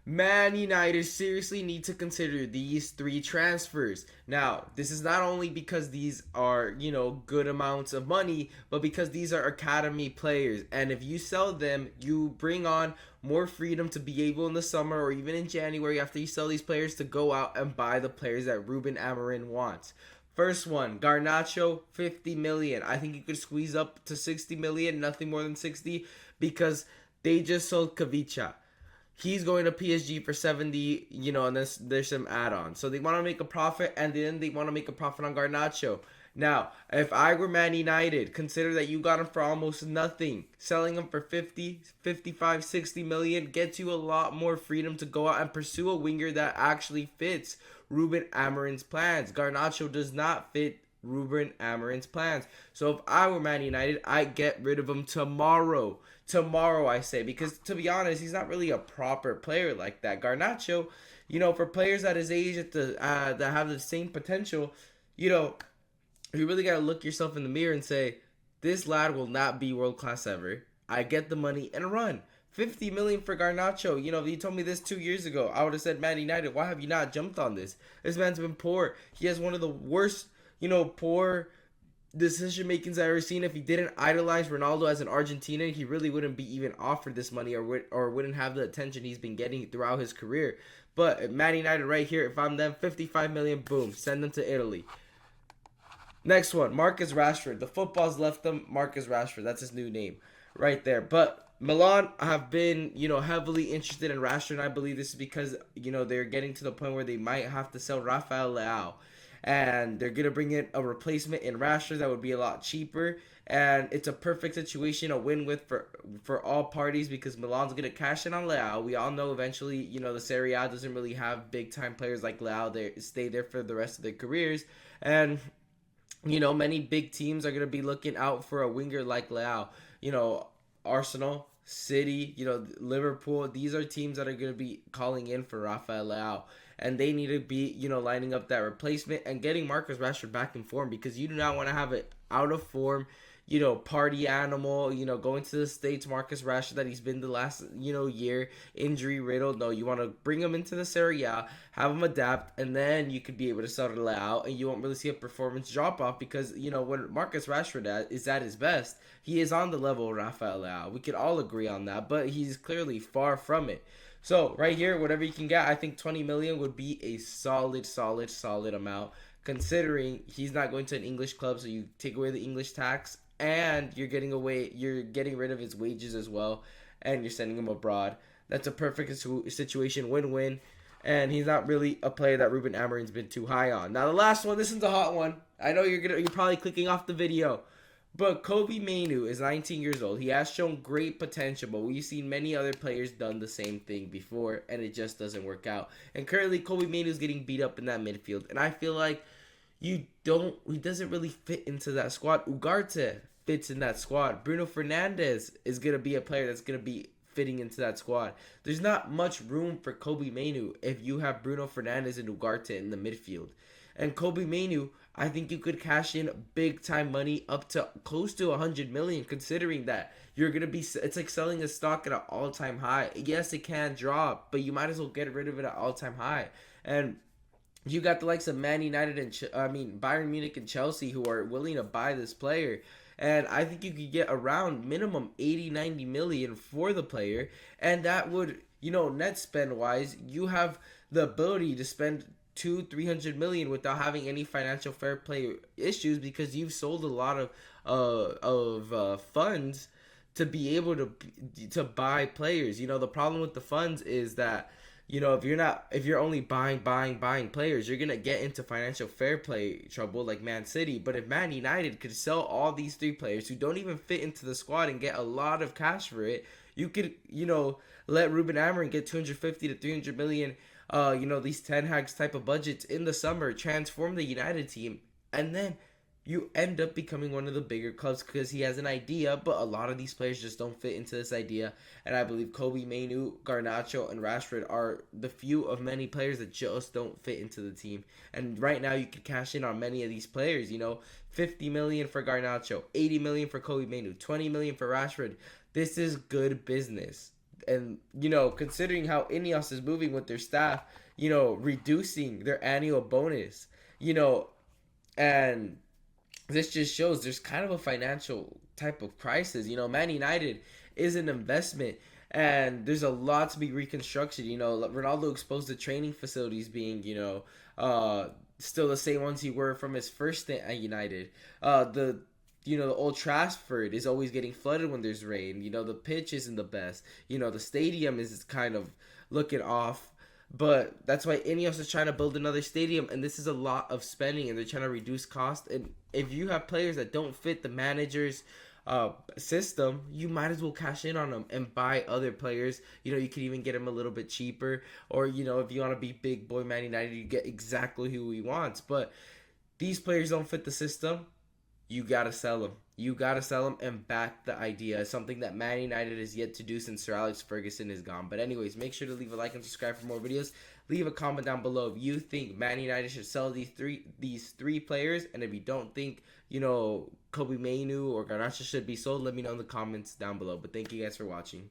Man United seriously need to consider these three transfers. Now, this is not only because these are, good amounts of money, but because these are academy players. And if you sell them, you bring on more freedom to be able in the summer or even in January after you sell these players to go out and buy the players that Ruben Amorim wants. First one, Garnacho, 50 million. I think you could squeeze up to 60 million, nothing more than 60, because they just sold Kavicha. He's going to PSG for 70, and there's some add-ons. So they want to make a profit, and then they want to make a profit on Garnacho. Now, if I were Man United, consider that you got him for almost nothing. Selling him for 50, 55, 60 million gets you a lot more freedom to go out and pursue a winger that actually fits Ruben Amorim's plans. Garnacho does not fit Ruben Amorim's plans. So if I were Man United, I'd get rid of him tomorrow. Tomorrow, I say, because to be honest, he's not really a proper player like that. Garnacho, for players at his age that have the same potential, you really got to look yourself in the mirror and say, this lad will not be world class ever. I get the money and run. 50 million for Garnacho. If you told me this 2 years ago, I would have said, Man United, why have you not jumped on this? This man's been poor. He has one of the worst, poor decision makings I've ever seen. If he didn't idolize Ronaldo as an Argentinian, he really wouldn't be even offered this money or wouldn't have the attention he's been getting throughout his career. But Man United right here, if I'm them, 55 million, boom, send them to Italy. Next one, Marcus Rashford. The football's left them. Marcus Rashford, that's his new name right there. But Milan have been, heavily interested in Rashford, and I believe this is because, they're getting to the point where they might have to sell Rafael Leao. And they're going to bring in a replacement in Rashford that would be a lot cheaper. And it's a perfect situation, a win-win for all parties, because Milan's going to cash in on Leao. We all know eventually, the Serie A doesn't really have big-time players like Leao. They stay there for the rest of their careers. And many big teams are going to be looking out for a winger like Leao. Arsenal, City, Liverpool. These are teams that are going to be calling in for Rafael Leao. And they need to be, lining up that replacement and getting Marcus Rashford back in form, because you do not want to have it out of form, party animal, going to the States, Marcus Rashford, that he's been the last, year, injury riddled. No, you want to bring him into the Serie A, have him adapt, and then you could be able to sort it out, and you won't really see a performance drop off, because, when Marcus Rashford is at his best, he is on the level of Rafael Leao. We could all agree on that, but he's clearly far from it. So right here, whatever you can get, I think 20 million would be a solid amount, considering he's not going to an English club. So you take away the English tax, and you're getting rid of his wages as well, and you're sending him abroad. That's a perfect situation, win-win. And he's not really a player that Ruben Amorim's been too high on. Now the last one, this is a hot one. I know you're probably clicking off the video. But Kobbie Maino is 19 years old. He has shown great potential, but we've seen many other players done the same thing before, and it just doesn't work out. And currently, Kobbie Maino is getting beat up in that midfield, and I feel like he doesn't really fit into that squad. Ugarte fits in that squad. Bruno Fernandes is going to be a player that's going to be fitting into that squad. There's not much room for Kobbie Maino if you have Bruno Fernandes and Ugarte in the midfield. And Kobbie Maino, I think you could cash in big time money up to close to 100 million, considering that you're going to be, it's like selling a stock at an all-time high. Yes, it can drop, but you might as well get rid of it at all-time high. And you got the likes of Man United and Bayern Munich and Chelsea who are willing to buy this player. And I think you could get around minimum 80, 90 million for the player. And that would, net spend wise, you have the ability to spend 200-300 million without having any financial fair play issues, because you've sold a lot of funds to be able to buy players. The problem with the funds is that if you're only buying players, you're gonna get into financial fair play trouble like Man City. But if Man United could sell all these three players who don't even fit into the squad and get a lot of cash for it, you could let Ruben Amorim get 250 to 300 million. These Ten Hag's type of budgets in the summer, transform the United team, and then you end up becoming one of the bigger clubs because he has an idea, but a lot of these players just don't fit into this idea. And I believe Kobbie, Maino, Garnacho, and Rashford are the few of many players that just don't fit into the team. And right now you could cash in on many of these players, 50 million for Garnacho, 80 million for Kobbie, Maino, 20 million for Rashford. This is good business. and considering how Ineos is moving with their staff, reducing their annual bonus, you know, and this just shows there's kind of a financial type of crisis. Man United is an investment, and there's a lot to be reconstructed. Ronaldo exposed the training facilities being, still the same ones he were from his first stint at United. The Old Trafford is always getting flooded when there's rain. The pitch isn't the best. The stadium is kind of looking off. But that's why Ineos is trying to build another stadium, and this is a lot of spending, and they're trying to reduce cost. And if you have players that don't fit the manager's system, you might as well cash in on them and buy other players. You can even get them a little bit cheaper, or if you want to be big boy Man United, you get exactly who he wants. But these players don't fit the system. You gotta sell them. You gotta sell them and back the idea. It's something that Man United has yet to do since Sir Alex Ferguson is gone. But anyways, make sure to leave a like and subscribe for more videos. Leave a comment down below if you think Man United should sell these three players, and if you don't think Kobbie, Maino, or Garnacho should be sold, let me know in the comments down below. But thank you guys for watching.